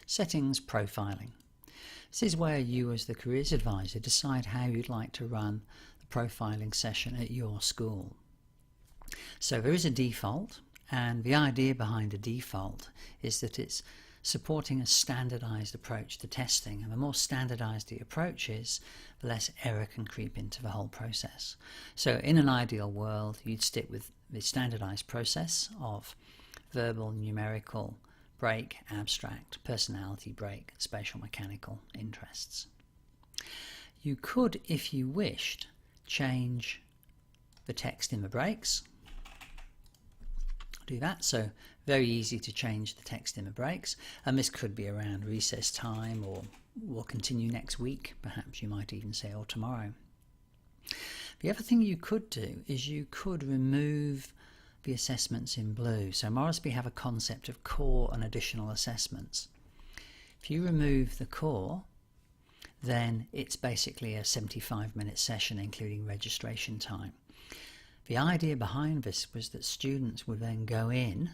Settings, profiling. This is where you as the careers advisor decide how you'd like to run the profiling session at your school. So there is a default, and the idea behind a default is that it's supporting a standardized approach to testing, and the more standardized the approach is, the less error can creep into the whole process. So in an ideal world, you'd stick with the standardized process of verbal, numerical, break, abstract, personality break, spatial mechanical interests. You could, if you wished, change the text in the breaks. Do that. So very easy to change the text in the breaks, and this could be around recess time, or will continue next week, perhaps you might even say, or tomorrow. The other thing you could do is you could remove the assessments in blue. So Moresby have a concept of core and additional assessments. If you remove the core, then it's basically a 75-minute session including registration time. The idea behind this was that students would then go in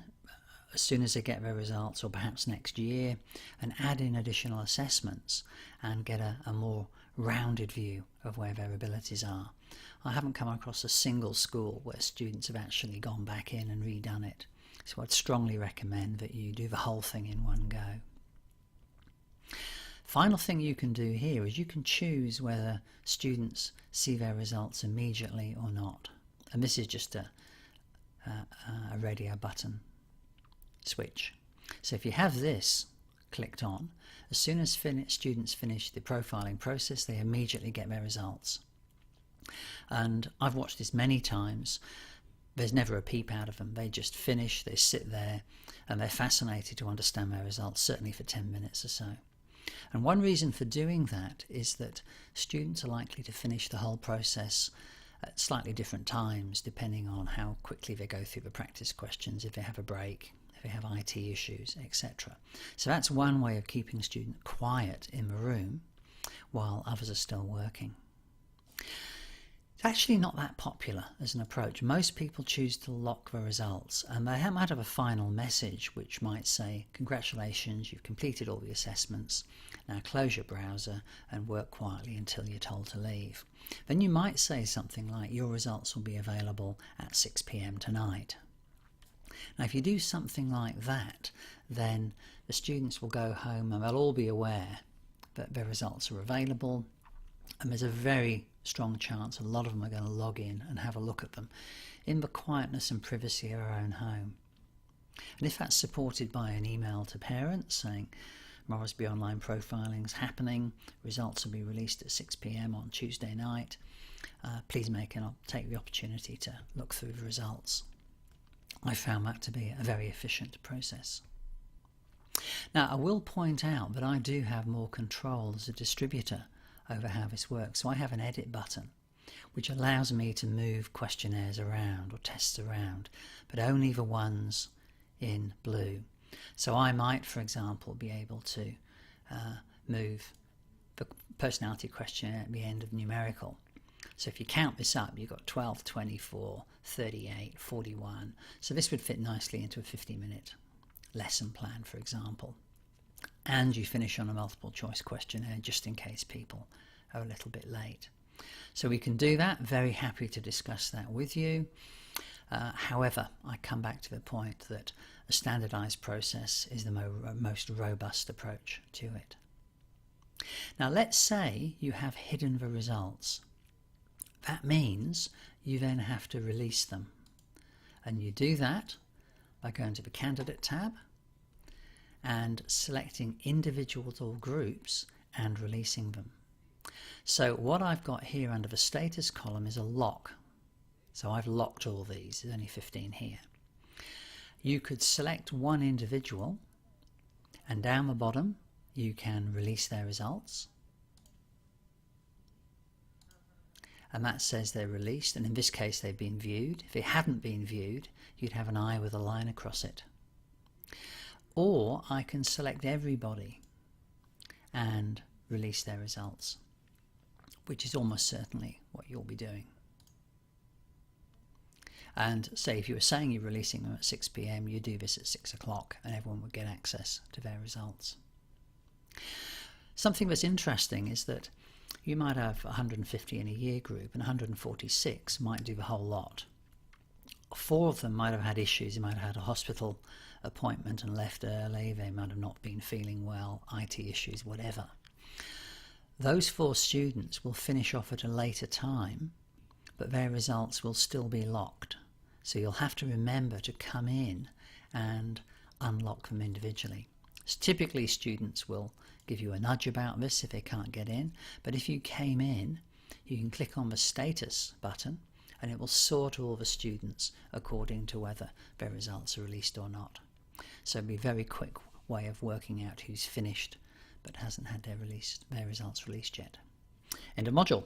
as soon as they get their results, or perhaps next year, and add in additional assessments and get a more rounded view of where their abilities are. I haven't come across a single school where students have actually gone back in and redone it. So I'd strongly recommend that you do the whole thing in one go. Final thing you can do here is you can choose whether students see their results immediately or not. And this is just a radio button switch. So if you have this clicked on, as soon as students finish the profiling process, they immediately get their results. And I've watched this many times. There's never a peep out of them. They just finish, they sit there, and they're fascinated to understand their results, certainly for 10 minutes or so. And one reason for doing that is that students are likely to finish the whole process at slightly different times, depending on how quickly they go through the practice questions, if they have a break, if they have IT issues, etc. So that's one way of keeping students quiet in the room while others are still working. It's actually not that popular as an approach. Most people choose to lock the results, and they might have a final message which might say, congratulations, you've completed all the assessments, now close your browser and work quietly until you're told to leave. Then you might say something like, your results will be available at 6 p.m. tonight. Now if you do something like that, then the students will go home and they'll all be aware that their results are available, and there's a very strong chance a lot of them are going to log in and have a look at them in the quietness and privacy of our own home. And if that's supported by an email to parents saying Moresby Online Profiling is happening, results will be released at 6 p.m. on Tuesday night, please take the opportunity to look through the results. I found that to be a very efficient process. Now I will point out that I do have more control as a distributor over how this works. So I have an edit button which allows me to move questionnaires around or tests around, but only the ones in blue. So I might, for example, be able to move the personality questionnaire at the end of numerical. So if you count this up, you've got 12, 24, 38, 41. So this would fit nicely into a 50-minute lesson plan, for example. And you finish on a multiple choice questionnaire just in case people are a little bit late. So we can do that. Very happy to discuss that with you. However, I come back to the point that a standardized process is the most robust approach to it. Now let's say you have hidden the results. That means you then have to release them. And you do that by going to the Candidate tab and selecting individuals or groups and releasing them. So what I've got here under the status column is a lock. So I've locked all these, there's only 15 here. You could select one individual, and down the bottom you can release their results. And that says they're released, and in this case they've been viewed. If it hadn't been viewed, you'd have an eye with a line across it. Or I can select everybody and release their results, which is almost certainly what you'll be doing. And say if you were saying you're releasing them at 6 p.m, you do this at 6 o'clock and everyone would get access to their results. Something that's interesting is that you might have 150 in a year group and 146 might do the whole lot. 4 of them might have had issues. They might have had a hospital appointment and left early. They might have not been feeling well, IT issues, whatever. Those 4 students will finish off at a later time, but their results will still be locked. So you'll have to remember to come in and unlock them individually. So typically students will give you a nudge about this if they can't get in, but if you came in, you can click on the status button and it will sort all the students according to whether their results are released or not. So it'll be a very quick way of working out who's finished but hasn't had their results released yet. End of module.